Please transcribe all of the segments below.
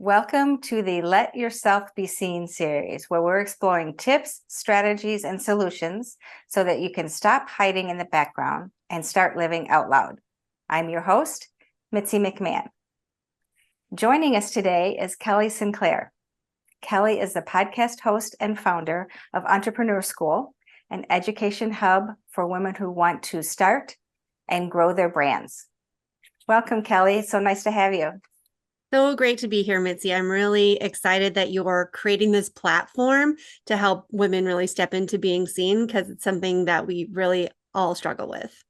Welcome to the Let Yourself Be Seen series, where we're exploring tips, strategies, and solutions so that you can stop hiding in the background and start living out loud. I'm your host, Mitzi McMahon. Joining us today is Kelly Sinclair. Kelly is the podcast host and founder of Entrepreneur School, an education hub for women who want to start and grow their brands. Welcome, Kelly. It's so nice to have you. So great to be here, Mitzi. I'm really excited that you're creating this platform to help women really step into being seen, because it's something that we really all struggle with.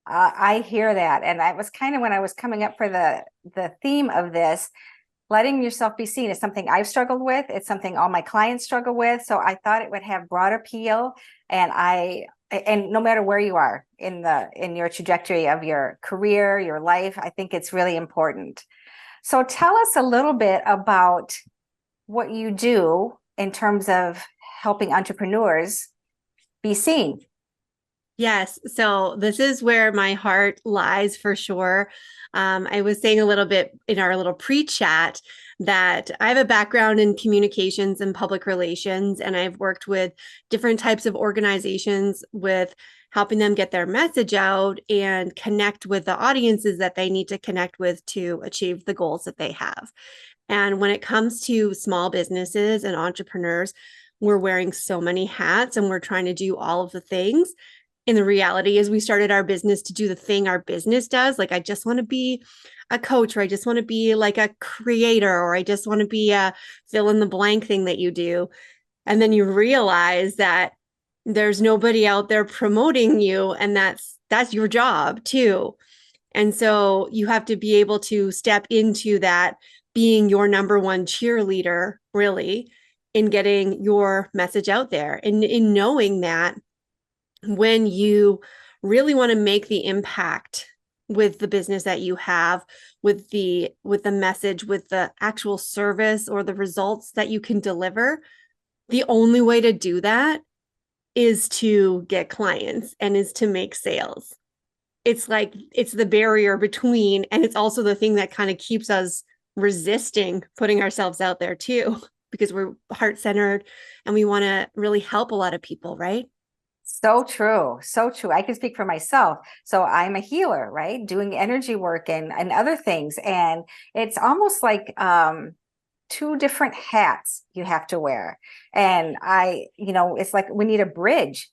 I hear that. And I was kind of, when I was coming up for the theme of this, letting yourself be seen is something I've struggled with. It's something all my clients struggle with. So I thought it would have broad appeal. And no matter where you are in your trajectory of your career, your life, I think it's really important. So tell us a little bit about what you do in terms of helping entrepreneurs be seen. Yes. So this is where my heart lies for sure. I was saying a little bit in our little pre-chat that I have a background in communications and public relations, and I've worked with different types of organizations with helping them get their message out and connect with the audiences that they need to connect with to achieve the goals that they have. And when it comes to small businesses and entrepreneurs, we're wearing so many hats and we're trying to do all of the things. And the reality is we started our business to do the thing our business does. Like, I just want to be a coach, or I just want to be like a creator, or I just want to be a fill in the blank thing that you do. And then you realize that there's nobody out there promoting you, and that's your job too. And so you have to be able to step into that, being your number one cheerleader, really, in getting your message out there, and in knowing that when you really want to make the impact with the business that you have, with the message, with the actual service or the results that you can deliver, the only way to do that is to get clients and is to make sales. It's like, it's the barrier between, and it's also the thing that kind of keeps us resisting putting ourselves out there too, because we're heart-centered and we want to really help a lot of people, right? So true. So true. I can speak for myself. So I'm a healer, right? Doing energy work and other things. And it's almost like two different hats you have to wear. And it's like we need a bridge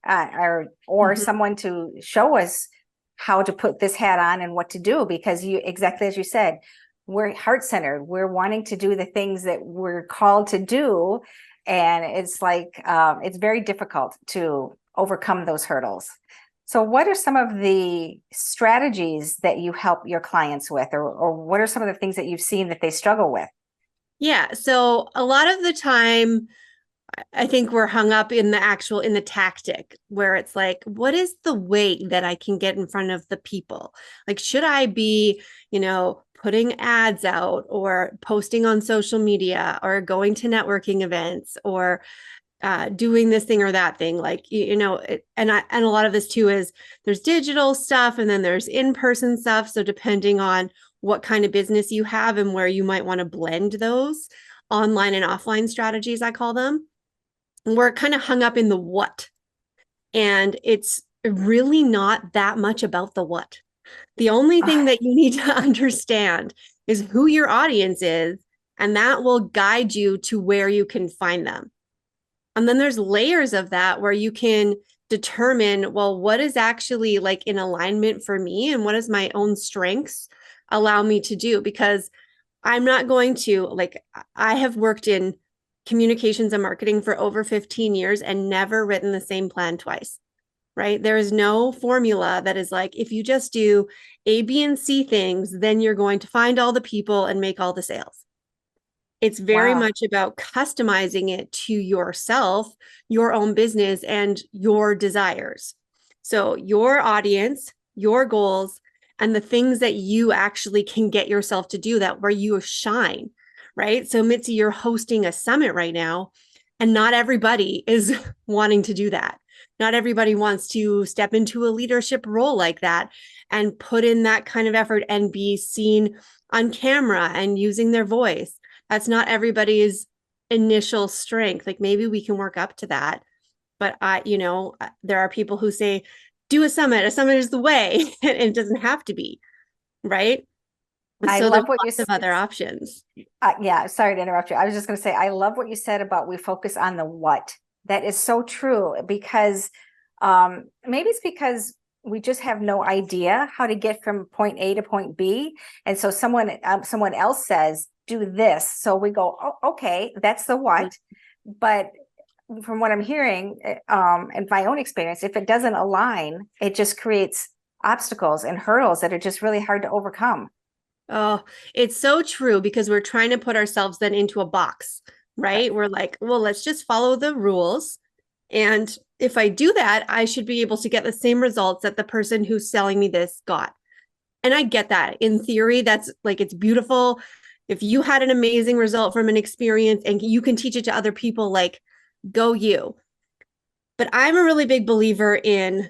or someone to show us how to put this hat on and what to do, because exactly as you said, we're heart-centered. We're wanting to do the things that we're called to do. And it's like, it's very difficult to overcome those hurdles. So what are some of the strategies that you help your clients with, or what are some of the things that you've seen that they struggle with? Yeah. So a lot of the time, I think we're hung up in the tactic, where it's like, what is the way that I can get in front of the people? Like, should I be, putting ads out, or posting on social media, or going to networking events, or doing this thing or that thing? Like, and a lot of this too is there's digital stuff and then there's in-person stuff. So depending on what kind of business you have and where you might want to blend those online and offline strategies, I call them, we're kind of hung up in the what. And it's really not that much about the what. The only thing that you need to understand is who your audience is, and that will guide you to where you can find them. And then there's layers of that where you can determine, well, what is actually like in alignment for me, and what does my own strengths allow me to do? Because I'm not going to, like, I have worked in communications and marketing for over 15 years and never written the same plan twice, right? There is no formula that is like, if you just do A, B, and C things, then you're going to find all the people and make all the sales. It's very much about customizing it to yourself, your own business, and your desires. So your audience, your goals, and the things that you actually can get yourself to do that, where you shine, right? So Mitzi, you're hosting a summit right now, and not everybody is wanting to do that. Not everybody wants to step into a leadership role like that and put in that kind of effort and be seen on camera and using their voice. That's not everybody's initial strength. Like maybe we can work up to that. But there are people who say, do a summit. A summit is the way. And it doesn't have to be, right? I So there's love what you lots of other options. yeah, sorry to interrupt you. I was just going to say, I love what you said about we focus on the what. That is so true because maybe it's because we just have no idea how to get from point A to point B. And so someone else says, do this. So we go, oh, okay, that's the what. But from what I'm hearing, and my own experience, if it doesn't align, it just creates obstacles and hurdles that are just really hard to overcome. Oh, it's so true because we're trying to put ourselves then into a box, right? We're like, well, let's just follow the rules. And if I do that, I should be able to get the same results that the person who's selling me this got. And I get that. In theory, that's like, it's beautiful. If you had an amazing result from an experience and you can teach it to other people, like, go you. But I'm a really big believer in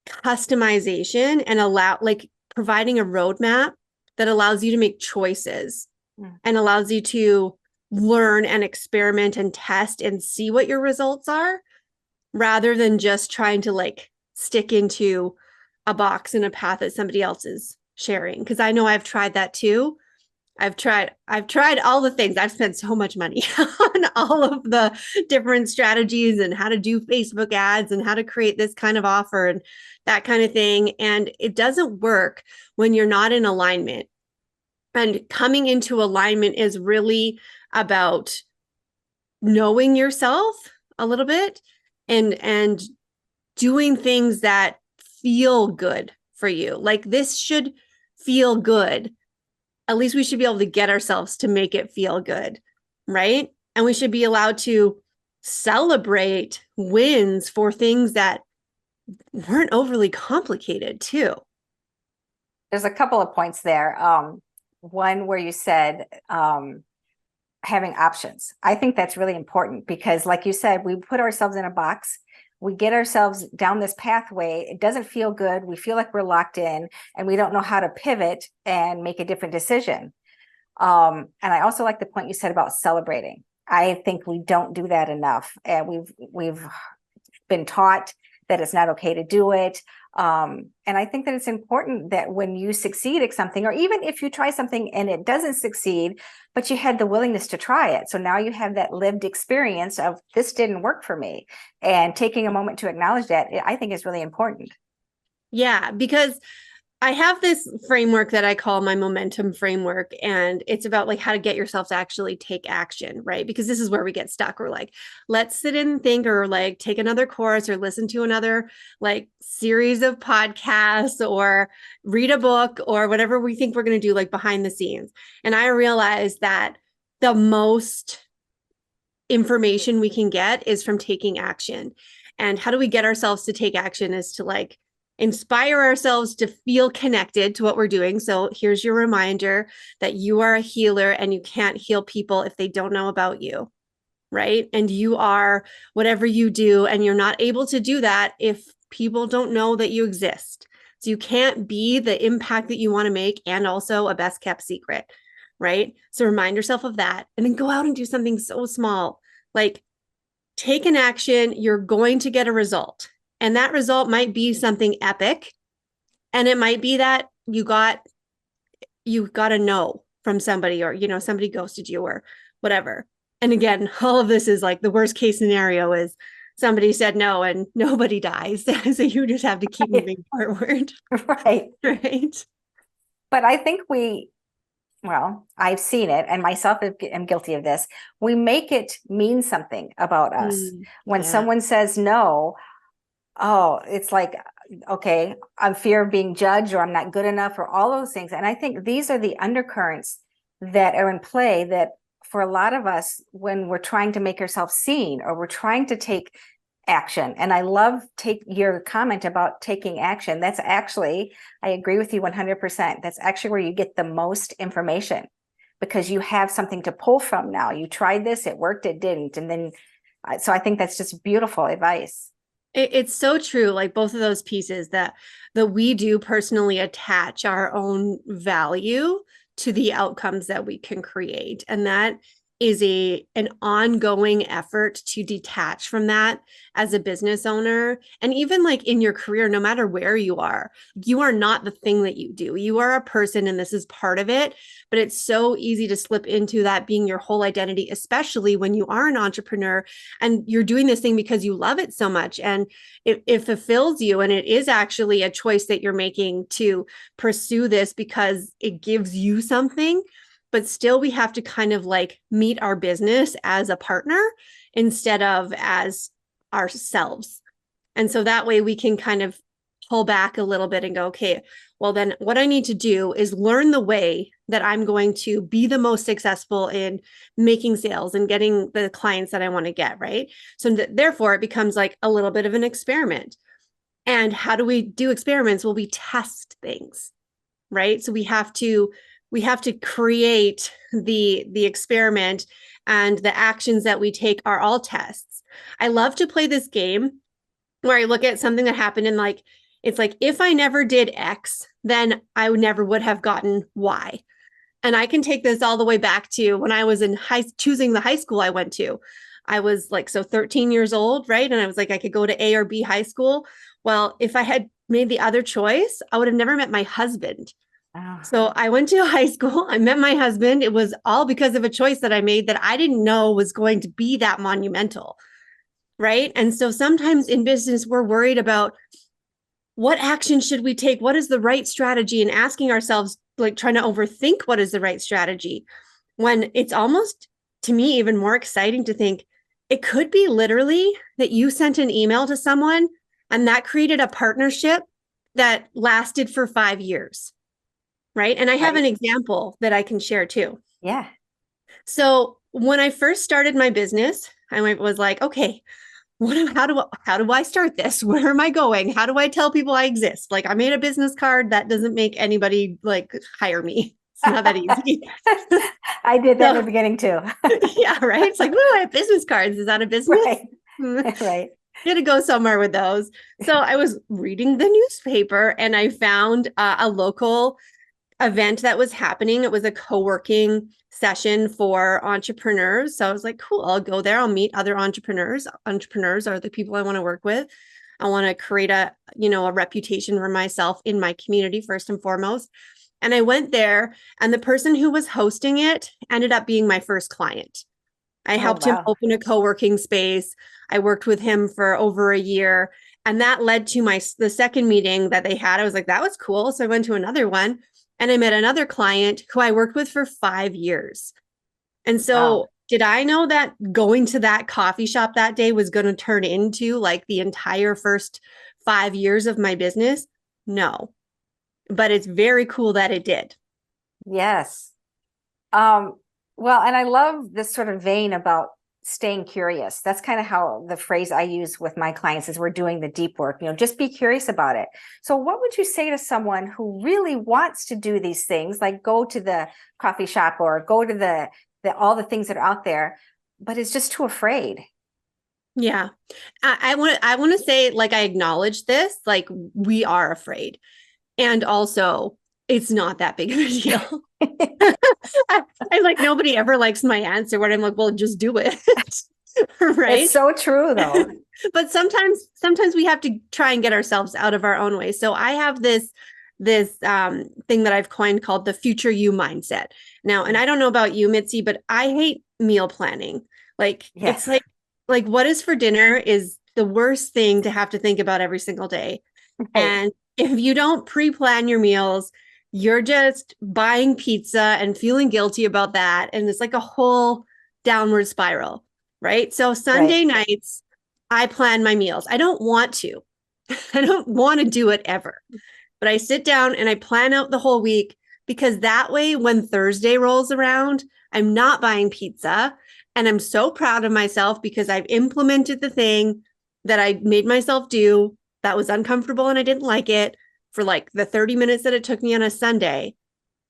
customization and providing a roadmap that allows you to make choices and allows you to learn and experiment and test and see what your results are rather than just trying to like stick into a box and a path that somebody else is sharing. Because I know I've tried that too. I've tried all the things. I've spent so much money on all of the different strategies and how to do Facebook ads and how to create this kind of offer and that kind of thing. And it doesn't work when you're not in alignment. And coming into alignment is really about knowing yourself a little bit and doing things that feel good for you. Like this should feel good. At least we should be able to get ourselves to make it feel good, right? And we should be allowed to celebrate wins for things that weren't overly complicated too. There's a couple of points there. One where you said having options. I think that's really important because, like you said, we put ourselves in a box. We get ourselves down this pathway. It doesn't feel good. We feel like we're locked in and we don't know how to pivot and make a different decision. And I also like the point you said about celebrating. I think we don't do that enough. And we've been taught that it's not okay to do it. And I think that it's important that when you succeed at something, or even if you try something and it doesn't succeed, but you had the willingness to try it. So now you have that lived experience of this didn't work for me. And taking a moment to acknowledge that, I think is really important. Yeah, because I have this framework that I call my momentum framework, and it's about like how to get yourself to actually take action, right? Because this is where we get stuck. We're like, let's sit and think, or like take another course, or listen to another like series of podcasts, or read a book, or whatever we think we're going to do, like behind the scenes. And I realized that the most information we can get is from taking action. And how do we get ourselves to take action is to like inspire ourselves to feel connected to what we're doing. So here's your reminder that you are a healer and you can't heal people if they don't know about you, right? And you are whatever you do, and you're not able to do that if people don't know that you exist. So you can't be the impact that you want to make and also a best kept secret, right? So remind yourself of that and then go out and do something so small. Like take an action, you're going to get a result. And that result might be something epic. And it might be that you got a no from somebody, or, somebody ghosted you or whatever. And again, all of this is like the worst case scenario is somebody said no and nobody dies. So you just have to keep moving forward. Right. Right. But I think well, I've seen it, and myself am guilty of this. We make it mean something about us. When someone says no, oh, it's like, okay, I'm fear of being judged, or I'm not good enough, or all those things. And I think these are the undercurrents that are in play that for a lot of us, when we're trying to make ourselves seen or we're trying to take action. And I love your comment about taking action. That's actually, I agree with you 100%. That's actually where you get the most information because you have something to pull from now. You tried this, it worked, it didn't. And then, so I think that's just beautiful advice. It's so true. Like both of those pieces that we do personally attach our own value to the outcomes that we can create. And that is an ongoing effort to detach from that as a business owner. And even like in your career, no matter where you are not the thing that you do. You are a person, and this is part of it. But it's so easy to slip into that being your whole identity, especially when you are an entrepreneur and you're doing this thing because you love it so much and it fulfills you. And it is actually a choice that you're making to pursue this because it gives you something. But still, we have to kind of like meet our business as a partner instead of as ourselves. And so that way we can kind of pull back a little bit and go, okay, well, then what I need to do is learn the way that I'm going to be the most successful in making sales and getting the clients that I want to get, right? So therefore, it becomes like a little bit of an experiment. And how do we do experiments? Well, we test things, right? So we have to create the experiment, and the actions that we take are all tests. I love to play this game where I look at something that happened and like, it's like, if I never did X, then I never would have gotten Y. And I can take this all the way back to when I was in choosing the high school I went to. I was like, so 13 years old, right? And I was like, I could go to A or B high school. Well, if I had made the other choice, I would have never met my husband. Oh, So I went to high school. I met my husband. It was all because of a choice that I made that I didn't know was going to be that monumental. Right. And so sometimes in business, we're worried about what action should we take? What is the right strategy? And asking ourselves, like trying to overthink what is the right strategy, when it's almost, to me, even more exciting to think it could be literally that you sent an email to someone and that created a partnership that lasted for 5 years. Right. And I have an example that I can share too. yeah. So when I first started my business, I was like, okay, how do I start this? Where am I going? How do I tell people I exist? Like, I made a business card that doesn't make anybody like hire me. It's not that easy. I did that in the beginning too. Yeah, right. It's like, woo, I have business cards. Is that a business? Right. Right. You had to go somewhere with those. So I was reading the newspaper and I found a local event that was happening. It was a co-working session for entrepreneurs. So I was like, cool, I'll go there. I'll meet other entrepreneurs. Entrepreneurs are the people I want to work with. I want to create a reputation for myself in my community first and foremost. And I went there, and the person who was hosting it ended up being my first client. I helped him open a co-working space. I worked with him for over a year. And that led to the second meeting that they had. I was like, that was cool. So I went to another one. And I met another client who I worked with for 5 years. And so did I know that going to that coffee shop that day was going to turn into like the entire first 5 years of my business? No. But it's very cool that it did. Yes. Well, and I love this sort of vein about staying curious. That's kind of how the phrase I use with my clients is we're doing the deep work, just be curious about it. So what would you say to someone who really wants to do these things, like go to the coffee shop or go to the all the things that are out there, but is just too afraid? Yeah. I want to say, like, I acknowledge this, like we are afraid. And also it's not that big of a deal. I like, nobody ever likes my answer when I'm like, well, just do it. Right. It's so true though. But sometimes we have to try and get ourselves out of our own way. So I have this thing that I've coined called the future you mindset. Now, and I don't know about you, Mitzi, but I hate meal planning. Like, yes. It's like what is for dinner is the worst thing to have to think about every single day. Right. And if you don't pre-plan your meals, you're just buying pizza and feeling guilty about that. And it's like a whole downward spiral, right? So Sunday nights, I plan my meals. I don't want to. I don't want to do it ever. But I sit down and I plan out the whole week, because that way when Thursday rolls around, I'm not buying pizza. And I'm so proud of myself because I've implemented the thing that I made myself do that was uncomfortable and I didn't like it for like the 30 minutes that it took me on a Sunday,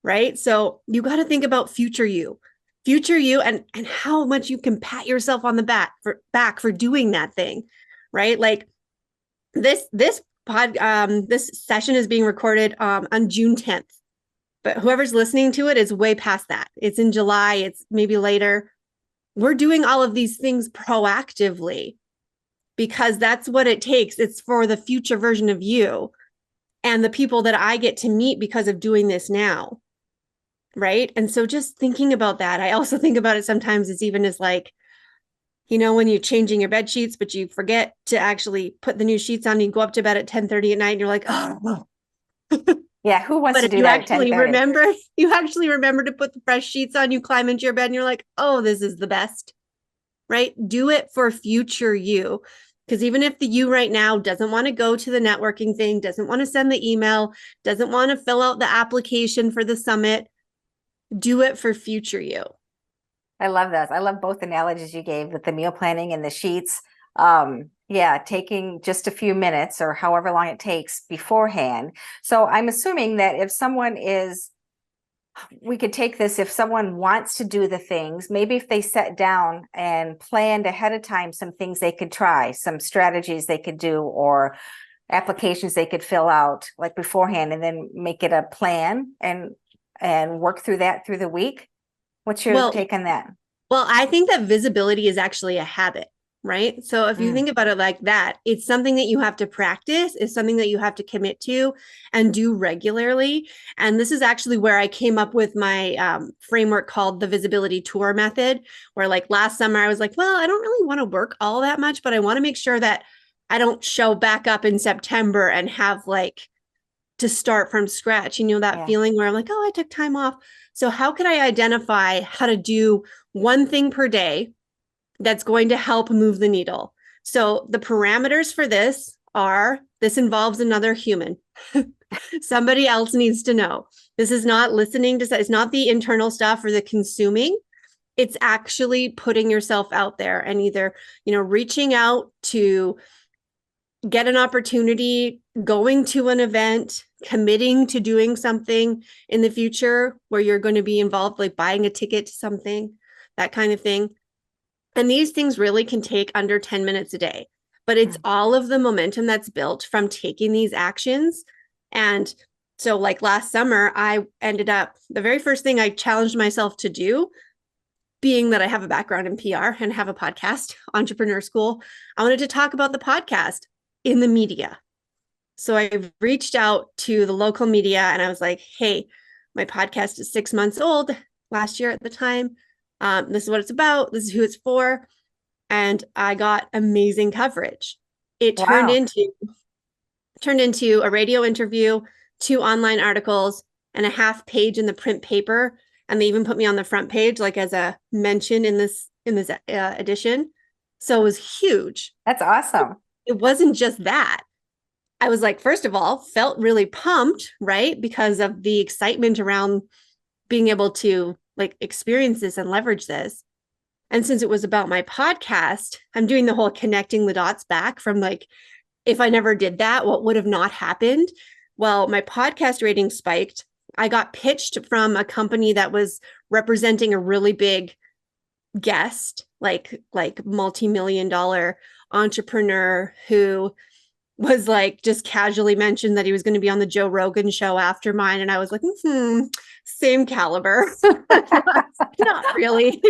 right? So you got to think about future you and how much you can pat yourself on the back for doing that thing, right? Like this session is being recorded on June 10th. but whoever's listening to it is way past that. It's in July, it's maybe later. We're doing all of these things proactively because that's what it takes. It's for the future version of you and the people that I get to meet because of doing this now. Right. And so just thinking about that, I also think about it sometimes as even as like, when you're changing your bed sheets, but you forget to actually put the new sheets on, you go up to bed at 10:30 at night and you're like, oh, Yeah, who wants but to if do you that at actually 10:30? remember, you actually remember to put the fresh sheets on, you climb into your bed and you're like, oh, this is the best, right? Do it for future you. Because even if the you right now doesn't want to go to the networking thing, doesn't want to send the email, doesn't want to fill out the application for the summit, do it for future you. I love this. I love both analogies you gave with the meal planning and the sheets. Yeah, taking just a few minutes or however long it takes beforehand. So I'm assuming that if someone is, we could take this, if someone wants to do the things, maybe if they sat down and planned ahead of time some things they could try, some strategies they could do, or applications they could fill out like beforehand, and then make it a plan and work through that through the week. What's your Well, take on that? Well, I think that visibility is actually a habit, right? So if you Mm, think about it like that, it's something that you have to practice, it's something that you have to commit to and do regularly. And this is actually where I came up with my framework called the visibility tour method, where like last summer I was like, well, I don't really want to work all that much, but I want to make sure that I don't show back up in September and have like to start from scratch. That yeah. feeling where I'm like, oh, I took time off. So, how could I identify how to do one thing per day that's going to help move the needle? So, the parameters for this are this involves another human. Somebody else needs to know. This is not listening to, it's not the internal stuff or the consuming. It's actually putting yourself out there and either, reaching out to get an opportunity, going to an event, committing to doing something in the future where you're going to be involved, like buying a ticket to something, that kind of thing. And these things really can take under 10 minutes a day, but it's all of the momentum that's built from taking these actions. And so, like last summer, I ended up the very first thing I challenged myself to do, being that I have a background in PR and have a podcast, Entrepreneur School, I wanted to talk about the podcast in the media. So I reached out to the local media and I was like, hey, my podcast is 6 months old last year at the time. This is what it's about. This is who it's for. And I got amazing coverage. It Wow. turned into a radio interview, 2 online articles, and a half page in the print paper. And they even put me on the front page, like as a mention in this edition. So it was huge. That's awesome. It wasn't just that. I was like, first of all, felt really pumped, right? Because of the excitement around being able to like experience this and leverage this. And since it was about my podcast, I'm doing the whole connecting the dots back from like, if I never did that, what would have not happened? Well, my podcast rating spiked. I got pitched from a company that was representing a really big guest, like multi-million-dollar entrepreneur who was like just casually mentioned that he was going to be on the Joe Rogan show after mine. And I was like, same caliber. Not really,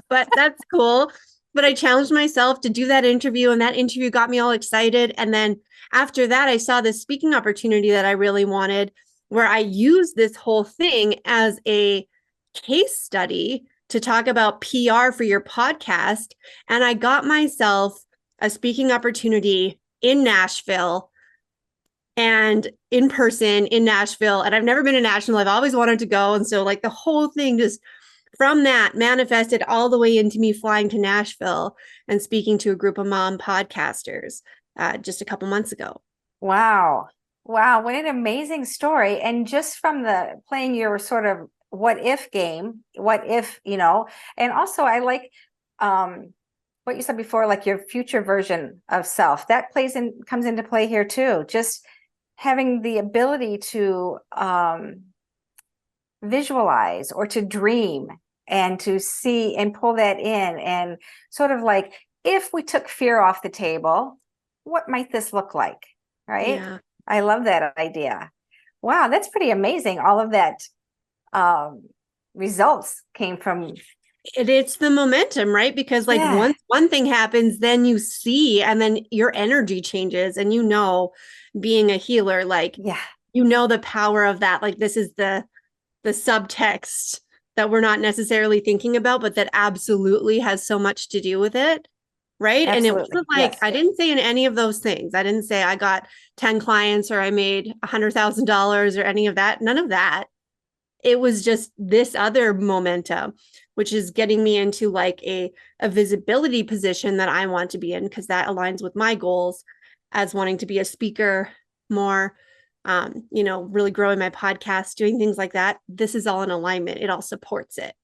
but that's cool. But I challenged myself to do that interview, and that interview got me all excited. And then after that, I saw this speaking opportunity that I really wanted, where I used this whole thing as a case study to talk about PR for your podcast. And I got myself a speaking opportunity in Nashville and in person in Nashville. And I've never been to Nashville. I've always wanted to go. And so like the whole thing just from that manifested all the way into me flying to Nashville and speaking to a group of mom podcasters just a couple months ago. Wow. Wow. What an amazing story. And just from the playing your sort of what if game, what if, and also I like what you said before, like your future version of self that comes into play here too. Just having the ability to visualize or to dream and to see and pull that in, and sort of like, if we took fear off the table, what might this look like? Right. Yeah. I love that idea. Wow. That's pretty amazing. All of that um, results came from. It's the momentum, right? Because like Yeah, once one thing happens, then you see, and then your energy changes, and being a healer, like yeah, the power of that. Like this is the subtext that we're not necessarily thinking about, but that absolutely has so much to do with it. Right. And it absolutely. wasn't like, Yes. I didn't say in any of those things. I didn't say I got 10 clients or I made $100,000 or any of that. None of that. It was just this other momentum, which is getting me into like a visibility position that I want to be in, because that aligns with my goals as wanting to be a speaker more, really growing my podcast, doing things like that. This is all in alignment. It all supports it.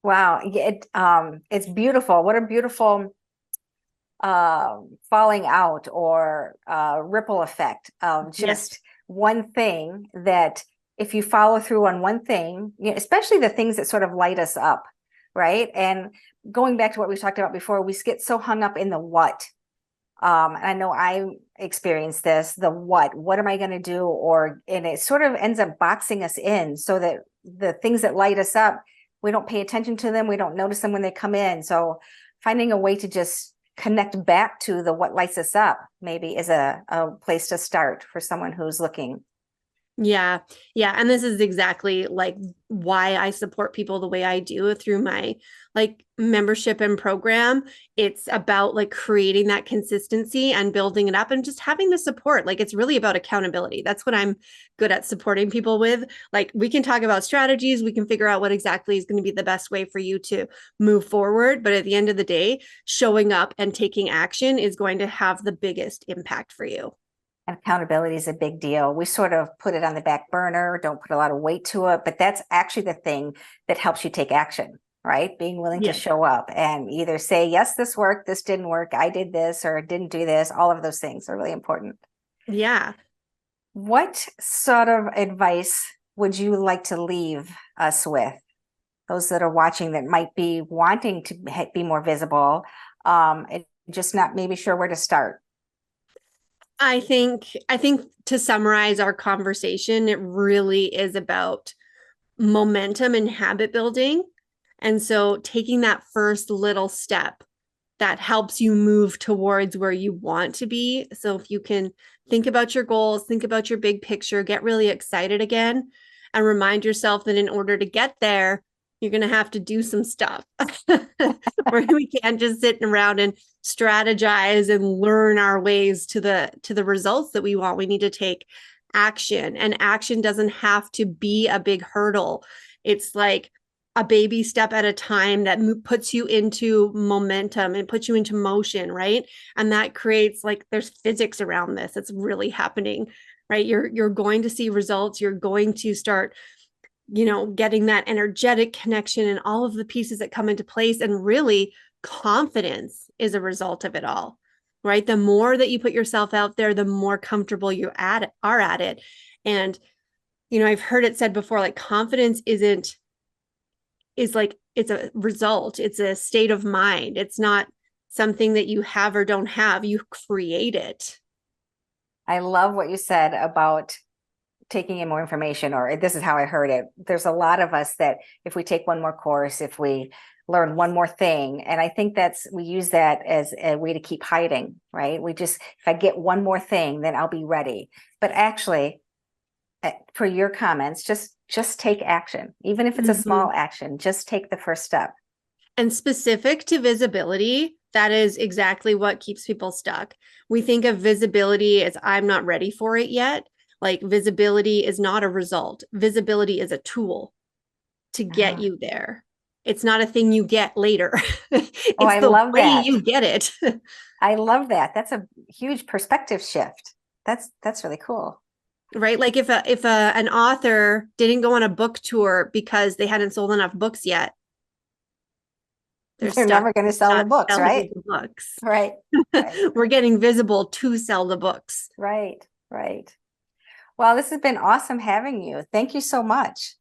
Wow. It's beautiful. What a beautiful falling out or ripple effect of Yeah. just one thing that if you follow through on one thing, especially the things that sort of light us up, right? And going back to what we talked about before, we get so hung up in the what. And I know I experienced this, the what am I going to do? And it sort of ends up boxing us in so that the things that light us up, we don't pay attention to them. We don't notice them when they come in. So finding a way to just connect back to the what lights us up maybe is a place to start for someone who's looking. Yeah. Yeah. And this is exactly like why I support people the way I do through my like membership and program. It's about like creating that consistency and building it up and just having the support. Like it's really about accountability. That's what I'm good at supporting people with. Like we can talk about strategies, we can figure out what exactly is going to be the best way for you to move forward. But at the end of the day, showing up and taking action is going to have the biggest impact for you. And accountability is a big deal. We sort of put it on the back burner, don't put a lot of weight to it, but that's actually the thing that helps you take action, right? Being willing to Yeah. show up and either say, yes, this worked, this didn't work, I did this or didn't do this. All of those things are really important. Yeah. What sort of advice would you like to leave us with? Those that are watching that might be wanting to be more visible, and just not maybe sure where to start. I think to summarize our conversation, it really is about momentum and habit building. And so taking that first little step that helps you move towards where you want to be. So if you can think about your goals, think about your big picture, get really excited again, and remind yourself that in order to get there, you're going to have to do some stuff. Where we can't just sit around and strategize and learn our ways to the results that we want. We need to take action, and action doesn't have to be a big hurdle. It's like a baby step at a time that puts you into momentum and puts you into motion, right? And that creates like there's physics around this. It's really happening, right? You're going to see results. You're going to start, getting that energetic connection and all of the pieces that come into place. And really, confidence is a result of it all, right? The more that you put yourself out there, the more comfortable are at it. And I've heard it said before, like confidence is like it's a result, it's a state of mind. It's not something that you have or don't have, you create it. I love what you said about taking in more information, or this is how I heard it. There's a lot of us that if we take one more course, if we learn one more thing, and I think we use that as a way to keep hiding, right? If I get one more thing, then I'll be ready. But actually, for your comments, just take action, even if it's a small action, just take the first step. And specific to visibility, that is exactly what keeps people stuck. We think of visibility as I'm not ready for it yet. Like visibility is not a result. Visibility is a tool to get you there. It's not a thing you get later. Oh, It's I the love way that. you get it. I love that. That's a huge perspective shift. That's really cool. Right? Like if an author didn't go on a book tour because they hadn't sold enough books yet, they're They're stuck never going to sell the not books, selling right? the books. Right. Right. We're getting visible to sell the books. Right. Right. Well, this has been awesome having you. Thank you so much.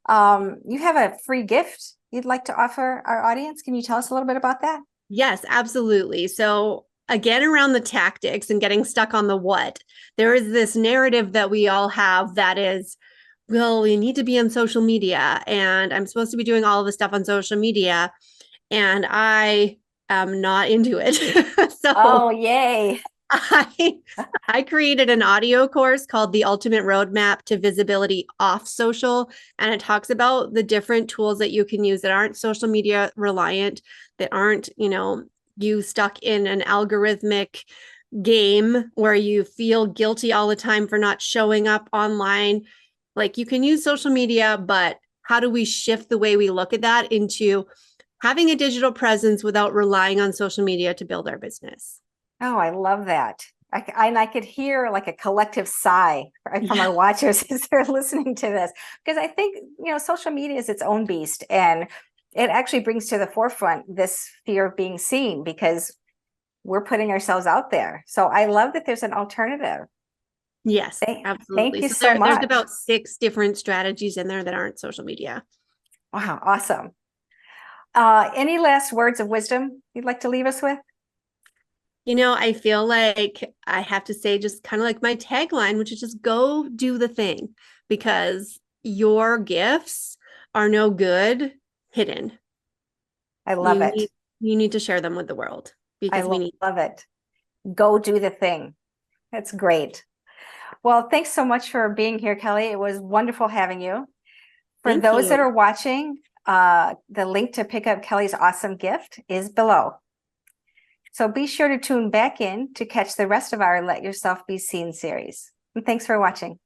You have a free gift you'd like to offer our audience. Can you tell us a little bit about that? Yes, absolutely. So again, around the tactics and getting stuck on the what, there is this narrative that we all have that is well, we need to be on social media and I'm supposed to be doing all of this stuff on social media and I am not into it. Oh, So yay. I I created an audio course called The Ultimate Roadmap to Visibility Off Social, and it talks about the different tools that you can use that aren't social media reliant, that aren't, you stuck in an algorithmic game where you feel guilty all the time for not showing up online. Like you can use social media, but how do we shift the way we look at that into having a digital presence without relying on social media to build our business? Oh, I love that. And I could hear like a collective sigh from Yeah. our watchers as they're listening to this, because I think, social media is its own beast, and it actually brings to the forefront this fear of being seen because we're putting ourselves out there. So I love that there's an alternative. Yes, Thank absolutely. you So so there's much. about 6 different strategies in there that aren't social media. Wow, awesome. Any last words of wisdom you'd like to leave us with? I feel like I have to say just kind of like my tagline, which is just go do the thing because your gifts are no good hidden. I love You it. need you need to share them with the world I because we need. love it. Go do the thing. That's great. Well, thanks so much for being here, Kelly. It was wonderful having you. For Thank those that you. are watching, the link to pick up Kelly's awesome gift is below. So be sure to tune back in to catch the rest of our Let Yourself Be Seen series. And thanks for watching.